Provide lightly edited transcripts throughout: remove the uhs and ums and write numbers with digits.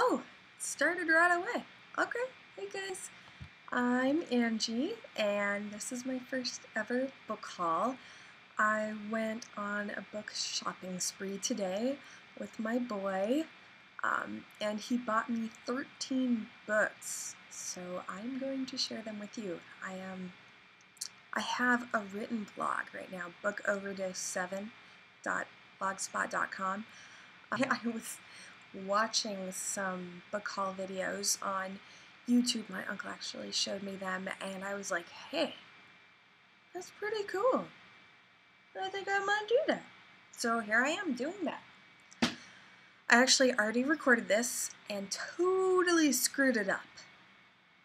Oh, it started right away. Okay, hey guys. I'm Angie, and this is my first ever book haul. I went on a book shopping spree today with my boy, and he bought me 13 books, so I'm going to share them with you. I have a written blog right now, bookoverdose7.blogspot.com. I was watching some book haul videos on YouTube. My uncle actually showed me them, and I was like, hey, that's pretty cool. I think I might do that. So here I am doing that. I actually already recorded this and totally screwed it up.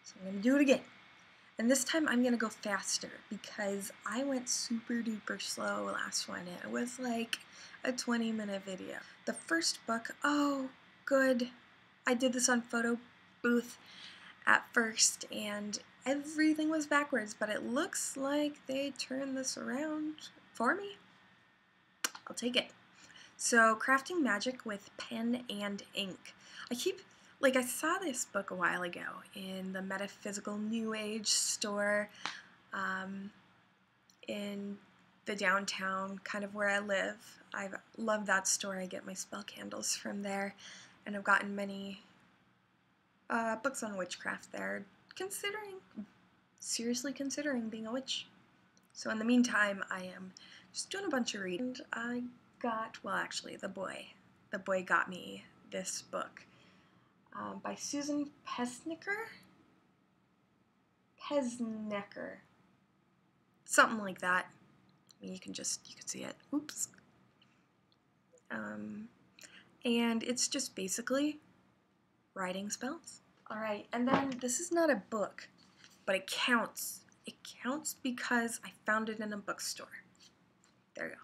So I'm going to do it again. And this time I'm going to go faster because I went super duper slow last one. It was like a 20-minute video. The first book, oh, good. I did this on photo booth at first and everything was backwards, but it looks like they turned this around for me. I'll take it. So, Crafting Magic with Pen and Ink. I saw this book a while ago in the Metaphysical New Age store in the downtown, kind of where I live. I love that store. I get my spell candles from there, and I've gotten many books on witchcraft there, seriously considering being a witch. So in the meantime, I am just doing a bunch of reading. I got, well actually, the boy got me this book by Susan Pesnecker, something like that. I mean, you can see it. Oops. And it's just basically writing spells. All right, and then this is not a book, but it counts. It counts because I found it in a bookstore. There you go.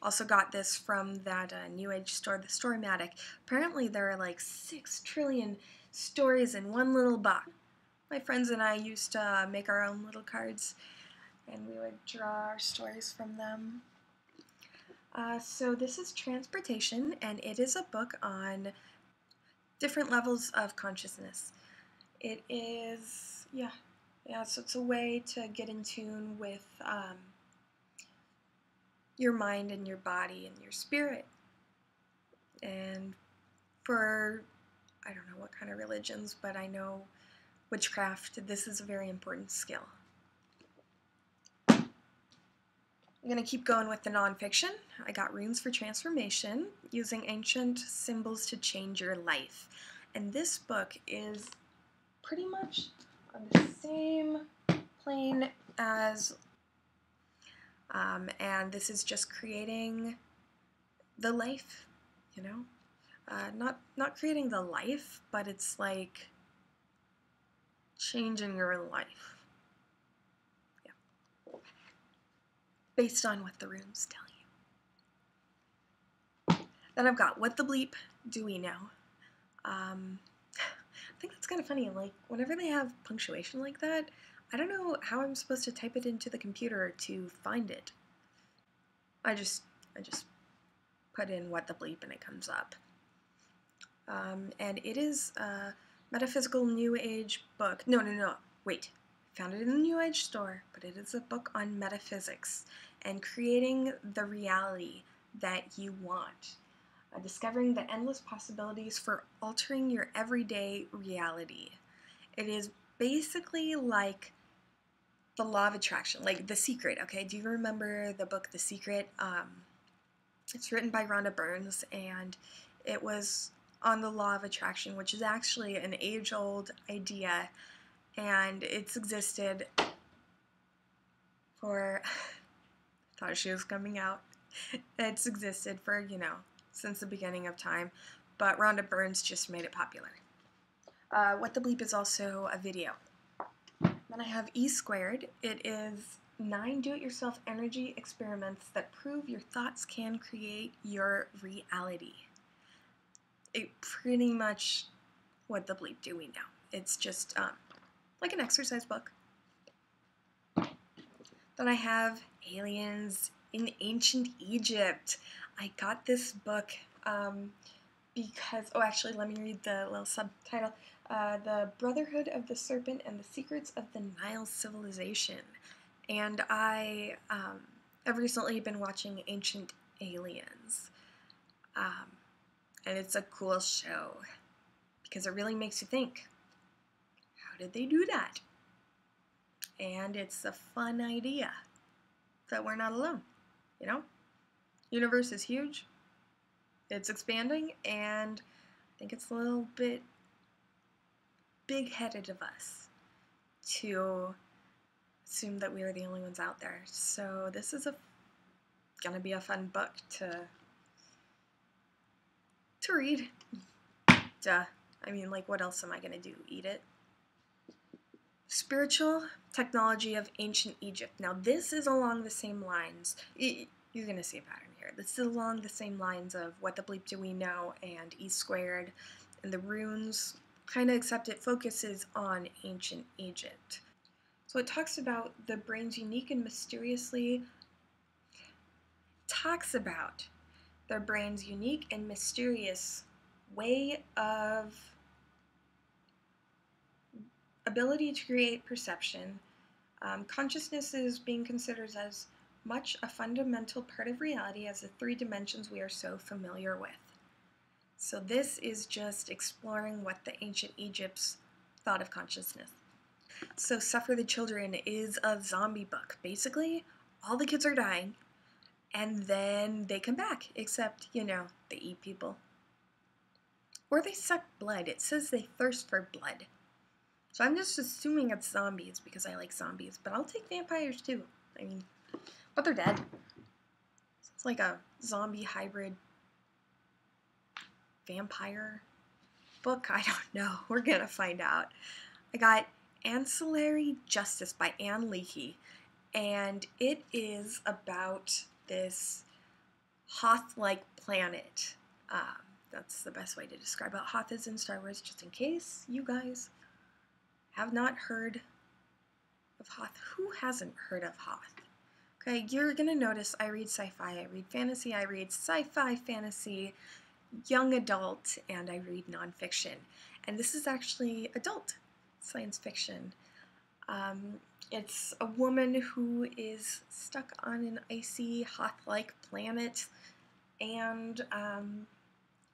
Also got this from that New Age store, the store Maddock. Apparently there are like 6 trillion stories in one little box. My friends and I used to make our own little cards, and we would draw our stories from them. So this is Transportation, and it is a book on different levels of consciousness. It is, so it's a way to get in tune with your mind and your body and your spirit. And for, I don't know what kind of religions, but I know witchcraft, this is a very important skill. I'm going to keep going with the nonfiction. I got Runes for Transformation, using ancient symbols to change your life. And this book is pretty much on the same plane as, and this is just creating the life, you know? Not creating the life, but it's like changing your life. Yeah. Based on what the runes tell you. Then I've got What the Bleep Do We Know? I think that's kind of funny. Like, whenever they have punctuation like that, I don't know how I'm supposed to type it into the computer to find it. I just put in What the Bleep and it comes up. And it is a metaphysical New Age book. No, wait. Found it in the New Age store, but it is a book on metaphysics and creating the reality that you want. Discovering the endless possibilities for altering your everyday reality. It is basically like the law of attraction, like The Secret, okay? Do you remember the book The Secret? It's written by Rhonda Burns, and it was on the law of attraction, which is actually an age-old idea, and it's existed for, I thought she was coming out. It's existed for, since the beginning of time, but Rhonda Burns just made it popular. What the Bleep is also a video. Then I have E Squared. It is 9 do-it-yourself energy experiments that prove your thoughts can create your reality. It pretty much What the Bleep Do We Know? It's just like an exercise book. Then I have Aliens in Ancient Egypt. I got this book because, oh, actually, let me read the little subtitle. The Brotherhood of the Serpent and the Secrets of the Nile Civilization. And I have recently been watching Ancient Aliens. And it's a cool show because it really makes you think, how did they do that? And it's a fun idea that we're not alone, you know? Universe is huge, it's expanding, and I think it's a little bit big-headed of us to assume that we are the only ones out there. So this is gonna be a fun book to read. Duh. I mean, like, what else am I gonna do? Eat it? Spiritual technology of ancient Egypt. Now, this is along the same lines. You're gonna see a pattern here. This is along the same lines of What the Bleep Do We Know and E Squared and the runes, kind of, except it focuses on ancient Egypt. So it talks about the brain's unique and mysteriously mysterious way of ability to create perception. Consciousness is being considered as much a fundamental part of reality as the three dimensions we are so familiar with. So this is just exploring what the ancient Egypts thought of consciousness. So Suffer the Children is a zombie book. Basically, all the kids are dying, and then they come back, except, you know, they eat people. Or they suck blood. It says they thirst for blood. So I'm just assuming it's zombies because I like zombies, but I'll take vampires too. I mean, but they're dead. It's like a zombie hybrid vampire book. I don't know. We're gonna find out. I got Ancillary Justice by Ann Leakey, and it is about this Hoth-like planet. That's the best way to describe it. Hoth is in Star Wars, just in case you guys have not heard of Hoth. Who hasn't heard of Hoth? Okay, you're gonna notice I read sci-fi, I read fantasy, I read sci-fi, fantasy, young adult, and I read nonfiction. And this is actually adult science fiction. It's a woman who is stuck on an icy, Hoth-like planet, and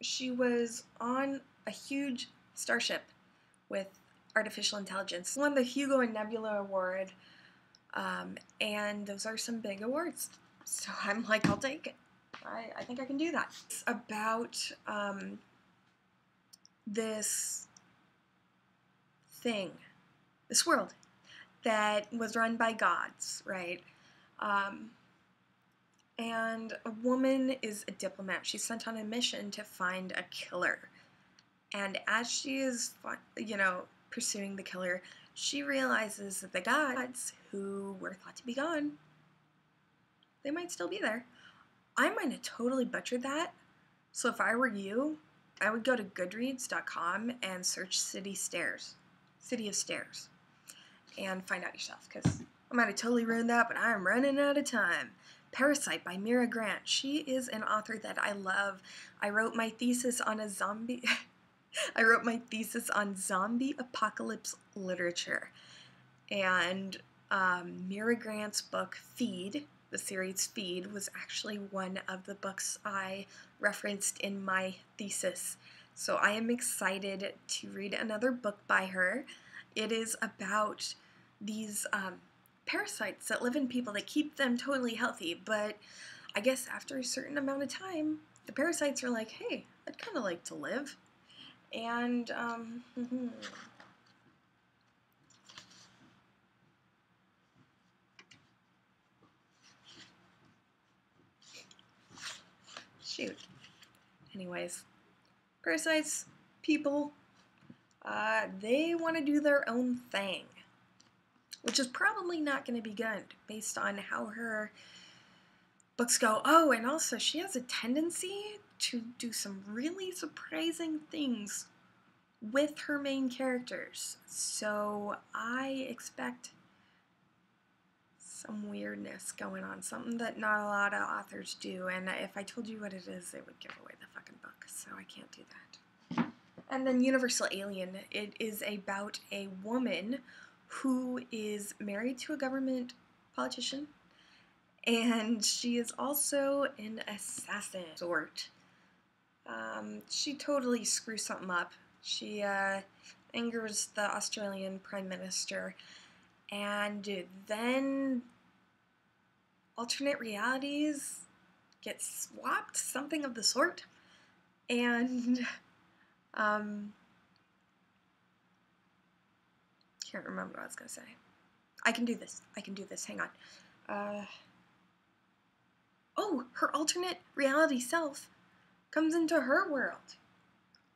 she was on a huge starship with artificial intelligence. Won the Hugo and Nebula Award, and those are some big awards. So I'm like, I'll take it. I think I can do that. It's about this thing, this world that was run by gods, right? And a woman is a diplomat. She's sent on a mission to find a killer. And as she is, you know, pursuing the killer, she realizes that the gods, who were thought to be gone, they might still be there. I might have totally butchered that. So if I were you, I would go to goodreads.com and search City of Stairs, and find out yourself, because I might have totally ruined that, but I'm running out of time. Parasite by Mira Grant. She is an author that I love. I wrote my thesis on zombie apocalypse literature. And Mira Grant's book, Feed, the series Feed, was actually one of the books I referenced in my thesis. So I am excited to read another book by her. It is about these parasites that live in people that keep them totally healthy, but I guess after a certain amount of time, the parasites are like, hey, I'd kind of like to live. And, shoot. Anyways, parasites, people, they want to do their own thing, which is probably not going to be good based on how her books go. Oh, and also she has a tendency to do some really surprising things with her main characters. So I expect some weirdness going on, something that not a lot of authors do, and if I told you what it is, it would give away the fucking book. so I can't do that. And then Universal Alien. It is about a woman who is married to a government politician, and she is also an assassin sort. She totally screws something up. She angers the Australian Prime Minister, and then alternate realities get swapped, something of the sort, and can't remember what I was gonna say. I can do this. Hang on. Oh, her alternate reality self comes into her world,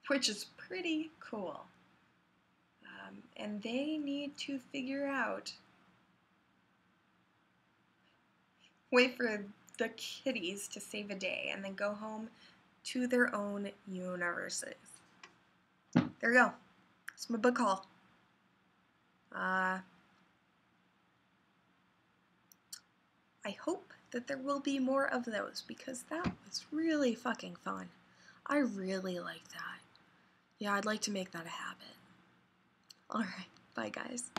which is pretty cool. And they need to figure out wait for the kitties to save a day and then go home to their own universes. There we go. That's my book haul. I hope that there will be more of those, because that was really fucking fun. I really like that. Yeah, I'd like to make that a habit. Alright, bye guys.